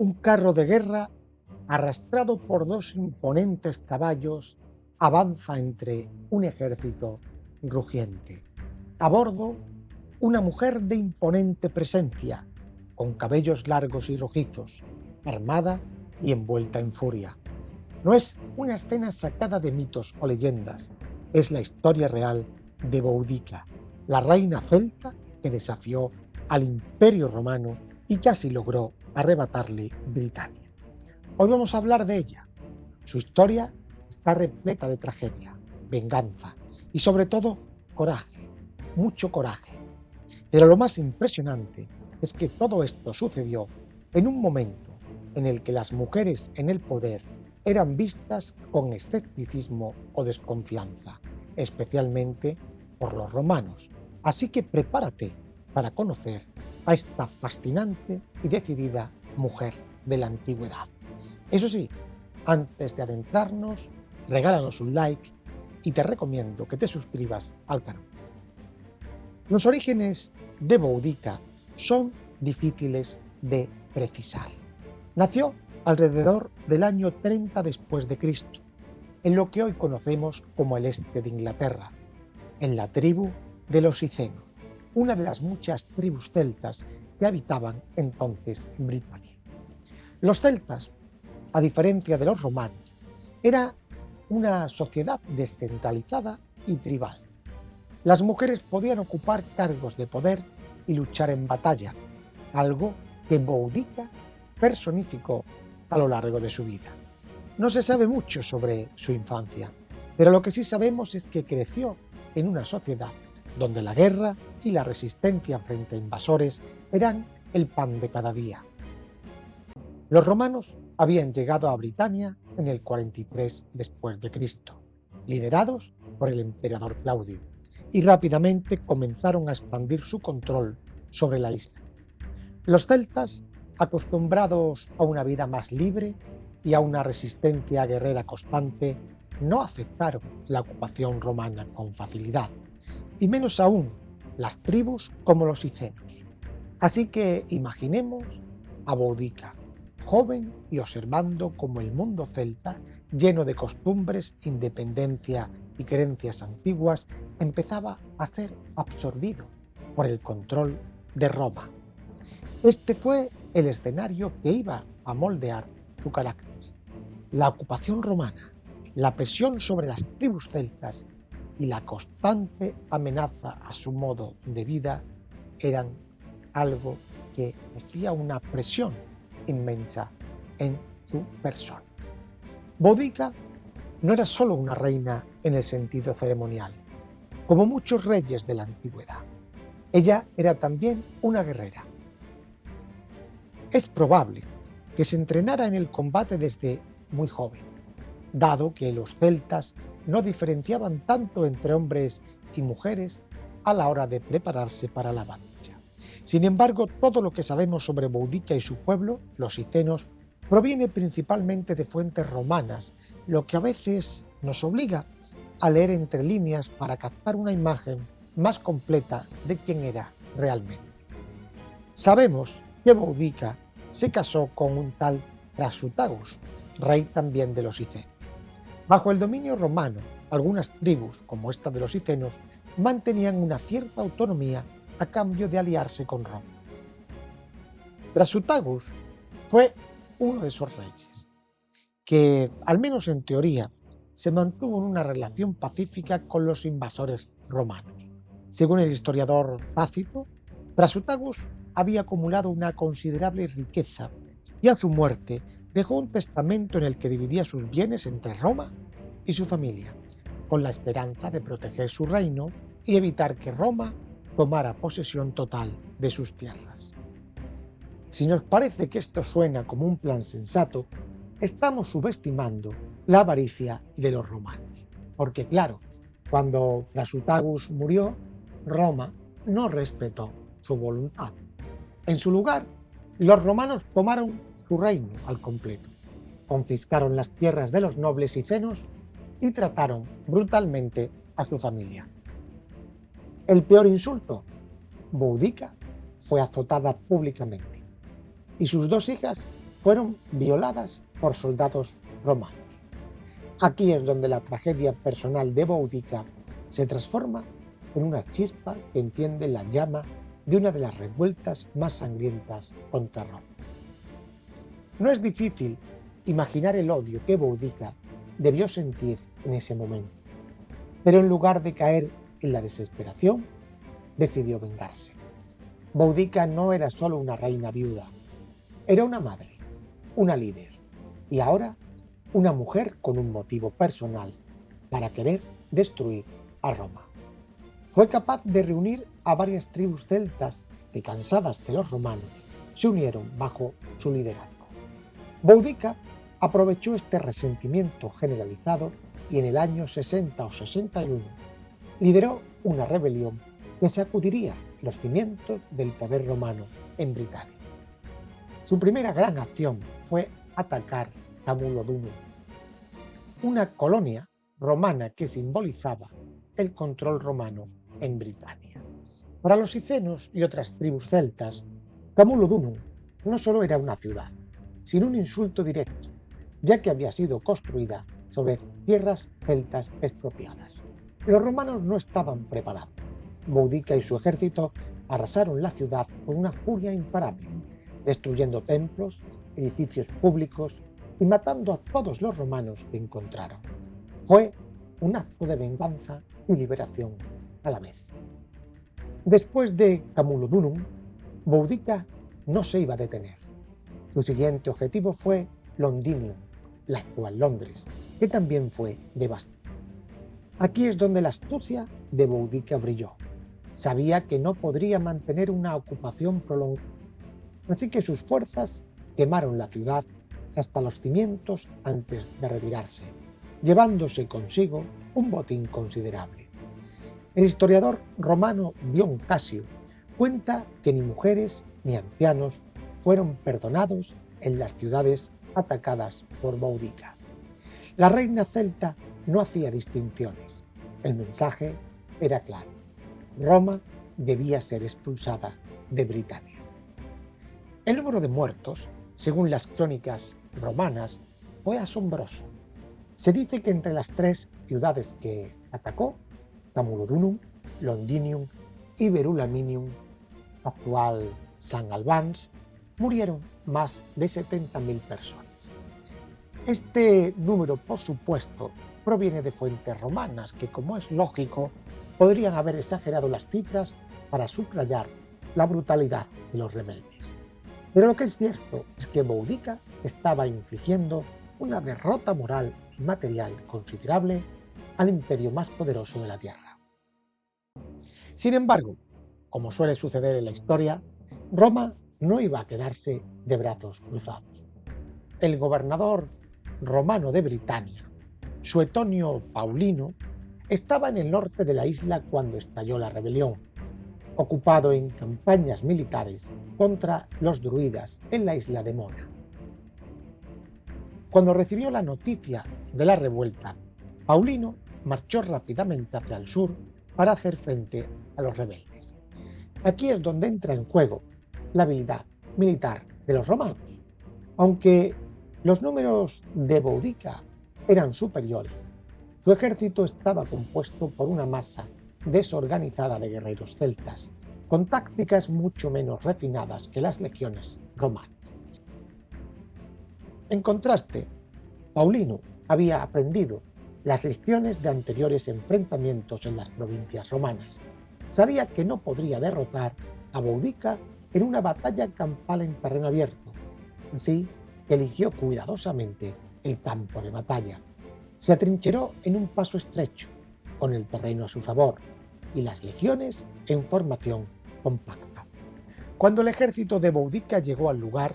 Un carro de guerra, arrastrado por dos imponentes caballos, avanza entre un ejército rugiente. A bordo, una mujer de imponente presencia, con cabellos largos y rojizos, armada y envuelta en furia. No es una escena sacada de mitos o leyendas, es la historia real de Boudica, la reina celta que desafió al Imperio Romano y casi logró arrebatarle Britania. Hoy vamos a hablar de ella. Su historia está repleta de tragedia, venganza y sobre todo coraje, mucho coraje. Pero lo más impresionante es que todo esto sucedió en un momento en el que las mujeres en el poder eran vistas con escepticismo o desconfianza, especialmente por los romanos. Así que prepárate para conocer a esta fascinante y decidida mujer de la antigüedad. Eso sí, antes de adentrarnos, regálanos un like y te recomiendo que te suscribas al canal. Los orígenes de Boudica son difíciles de precisar. Nació alrededor del año 30 después de Cristo, en lo que hoy conocemos como el este de Inglaterra, en la tribu de los Icenos, una de las muchas tribus celtas que habitaban entonces Britania. Los celtas, a diferencia de los romanos, era una sociedad descentralizada y tribal. Las mujeres podían ocupar cargos de poder y luchar en batalla, algo que Boudica personificó a lo largo de su vida. No se sabe mucho sobre su infancia, pero lo que sí sabemos es que creció en una sociedad donde la guerra y la resistencia frente a invasores eran el pan de cada día. Los romanos habían llegado a Britania en el 43 después de Cristo, liderados por el emperador Claudio, y rápidamente comenzaron a expandir su control sobre la isla. Los celtas, acostumbrados a una vida más libre y a una resistencia guerrera constante, no aceptaron la ocupación romana con facilidad, y menos aún las tribus como los icenos. Así que imaginemos a Boudica, joven y observando cómo el mundo celta, lleno de costumbres, independencia y creencias antiguas, empezaba a ser absorbido por el control de Roma. Este fue el escenario que iba a moldear su carácter. La ocupación romana, la presión sobre las tribus celtas y la constante amenaza a su modo de vida eran algo que hacía una presión inmensa en su persona. Boudica no era solo una reina en el sentido ceremonial, como muchos reyes de la antigüedad. Ella era también una guerrera. Es probable que se entrenara en el combate desde muy joven, dado que los celtas no diferenciaban tanto entre hombres y mujeres a la hora de prepararse para la batalla. Sin embargo, todo lo que sabemos sobre Boudica y su pueblo, los icenos, proviene principalmente de fuentes romanas, lo que a veces nos obliga a leer entre líneas para captar una imagen más completa de quién era realmente. Sabemos que Boudica se casó con un tal Prasutagus, rey también de los icenos. Bajo el dominio romano, algunas tribus, como esta de los icenos, mantenían una cierta autonomía a cambio de aliarse con Roma. Prasutagus fue uno de esos reyes, que, al menos en teoría, se mantuvo en una relación pacífica con los invasores romanos. Según el historiador Tácito, Prasutagus había acumulado una considerable riqueza y a su muerte dejó un testamento en el que dividía sus bienes entre Roma y su familia, con la esperanza de proteger su reino y evitar que Roma tomara posesión total de sus tierras. Si nos parece que esto suena como un plan sensato, estamos subestimando la avaricia de los romanos. Porque claro, cuando Prasutagus murió, Roma no respetó su voluntad. En su lugar, los romanos tomaron su reino al completo, confiscaron las tierras de los nobles icenos y trataron brutalmente a su familia. El peor insulto, Boudica fue azotada públicamente y sus dos hijas fueron violadas por soldados romanos. Aquí es donde la tragedia personal de Boudica se transforma en una chispa que enciende la llama de una de las revueltas más sangrientas contra Roma. No es difícil imaginar el odio que Boudica debió sentir en ese momento, pero en lugar de caer en la desesperación, decidió vengarse. Boudica no era solo una reina viuda, era una madre, una líder y ahora una mujer con un motivo personal para querer destruir a Roma. Fue capaz de reunir a varias tribus celtas que, cansadas de los romanos, se unieron bajo su liderazgo. Boudica aprovechó este resentimiento generalizado y en el año 60 o 61 lideró una rebelión que sacudiría los cimientos del poder romano en Britania. Su primera gran acción fue atacar Camulodunum, una colonia romana que simbolizaba el control romano en Britania. Para los icenos y otras tribus celtas, Camulodunum no solo era una ciudad, sino un insulto directo, ya que había sido construida sobre tierras celtas expropiadas. Los romanos no estaban preparados. Boudica y su ejército arrasaron la ciudad con una furia imparable, destruyendo templos, edificios públicos y matando a todos los romanos que encontraron. Fue un acto de venganza y liberación a la vez. Después de Camulodunum, Boudica no se iba a detener. Su siguiente objetivo fue Londinium, la actual Londres, que también fue devastada. Aquí es donde la astucia de Boudica brilló. Sabía que no podría mantener una ocupación prolongada, así que sus fuerzas quemaron la ciudad hasta los cimientos antes de retirarse, llevándose consigo un botín considerable. El historiador romano Dion Casio cuenta que ni mujeres ni ancianos fueron perdonados en las ciudades atacadas por Boudica. La reina celta no hacía distinciones. El mensaje era claro. Roma debía ser expulsada de Britania. El número de muertos, según las crónicas romanas, fue asombroso. Se dice que entre las tres ciudades que atacó, Camulodunum, Londinium y Verulaminium, actual San Albans, murieron más de 70.000 personas. Este número, por supuesto, proviene de fuentes romanas que, como es lógico, podrían haber exagerado las cifras para subrayar la brutalidad de los rebeldes. Pero lo que es cierto es que Boudica estaba infligiendo una derrota moral y material considerable al imperio más poderoso de la tierra. Sin embargo, como suele suceder en la historia, Roma no iba a quedarse de brazos cruzados. El gobernador romano de Britania, Suetonio Paulino, estaba en el norte de la isla cuando estalló la rebelión, ocupado en campañas militares contra los druidas en la isla de Mona. Cuando recibió la noticia de la revuelta, Paulino marchó rápidamente hacia el sur para hacer frente a los rebeldes. Aquí es donde entra en juego la habilidad militar de los romanos. Aunque los números de Boudica eran superiores, su ejército estaba compuesto por una masa desorganizada de guerreros celtas, con tácticas mucho menos refinadas que las legiones romanas. En contraste, Paulino había aprendido las lecciones de anteriores enfrentamientos en las provincias romanas. Sabía que no podría derrotar a Boudica en una batalla campal en terreno abierto, así que eligió cuidadosamente el campo de batalla. Se atrincheró en un paso estrecho, con el terreno a su favor, y las legiones en formación compacta. Cuando el ejército de Boudica llegó al lugar,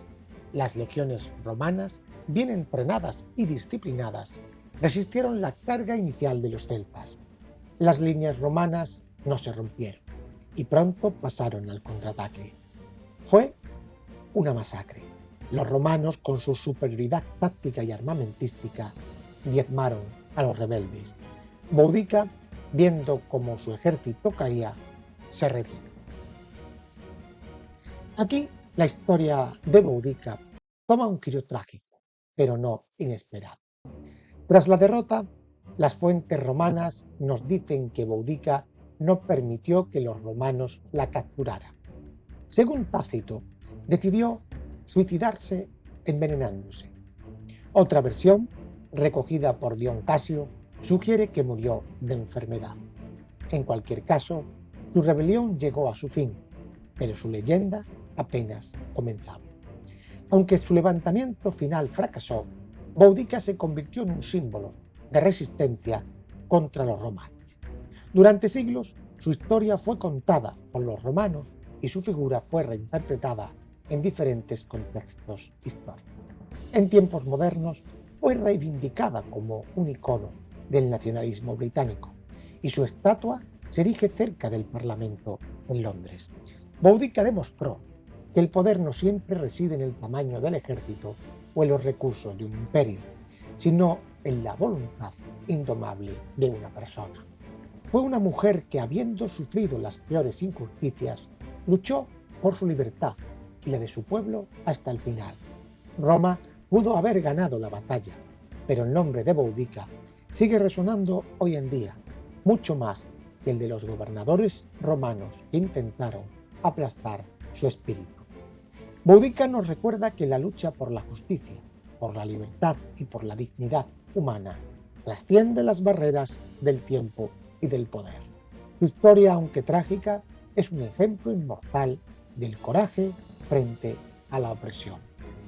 las legiones romanas, bien entrenadas y disciplinadas, resistieron la carga inicial de los celtas. Las líneas romanas no se rompieron y pronto pasaron al contraataque. Fue una masacre. Los romanos, con su superioridad táctica y armamentística, diezmaron a los rebeldes. Boudica, viendo cómo su ejército caía, se retiró. Aquí la historia de Boudica toma un giro trágico, pero no inesperado. Tras la derrota, las fuentes romanas nos dicen que Boudica no permitió que los romanos la capturaran. Según Tácito, decidió suicidarse envenenándose. Otra versión, recogida por Dion Casio, sugiere que murió de enfermedad. En cualquier caso, su rebelión llegó a su fin, pero su leyenda apenas comenzaba. Aunque su levantamiento final fracasó, Boudica se convirtió en un símbolo de resistencia contra los romanos. Durante siglos, su historia fue contada por los romanos y su figura fue reinterpretada en diferentes contextos históricos. En tiempos modernos, fue reivindicada como un icono del nacionalismo británico y su estatua se erige cerca del Parlamento en Londres. Boudica demostró que el poder no siempre reside en el tamaño del ejército o en los recursos de un imperio, sino en la voluntad indomable de una persona. Fue una mujer que, habiendo sufrido las peores injusticias, luchó por su libertad y la de su pueblo hasta el final. Roma pudo haber ganado la batalla, pero el nombre de Boudica sigue resonando hoy en día, mucho más que el de los gobernadores romanos que intentaron aplastar su espíritu. Boudica nos recuerda que la lucha por la justicia, por la libertad y por la dignidad humana trasciende las barreras del tiempo y del poder. Su historia, aunque trágica, es un ejemplo inmortal del coraje frente a la opresión.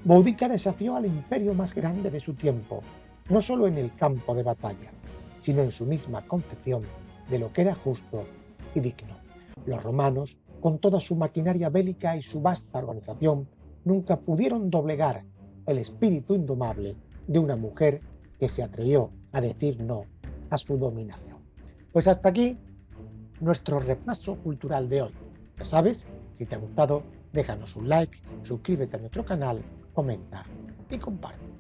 Boudica desafió al imperio más grande de su tiempo, no solo en el campo de batalla, sino en su misma concepción de lo que era justo y digno. Los romanos, con toda su maquinaria bélica y su vasta organización, nunca pudieron doblegar el espíritu indomable de una mujer que se atrevió a decir no a su dominación. Pues hasta aquí nuestro repaso cultural de hoy. Ya sabes, si te ha gustado, déjanos un like, suscríbete a nuestro canal, comenta y comparte.